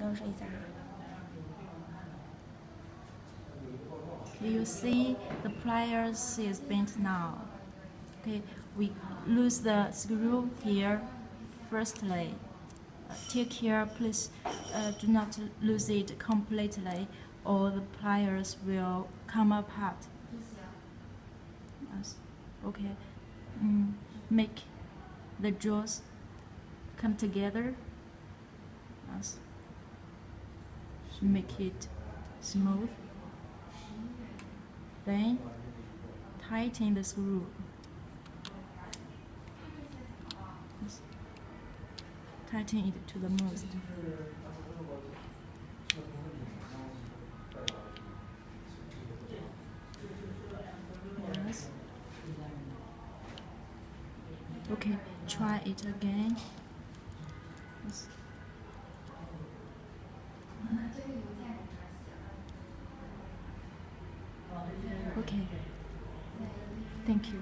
收拾一下。You see the pliers is bent now. Okay, we lose the screw here. Firstly, take care, please do not lose it completely, or the pliers will come apart. Yes. Okay. Make the jaws come together. Yes. Make it smooth. Then tighten the screw. Yes. Tighten it to the most. Yes. Okay, try it again. Yes. Okay. Thank you.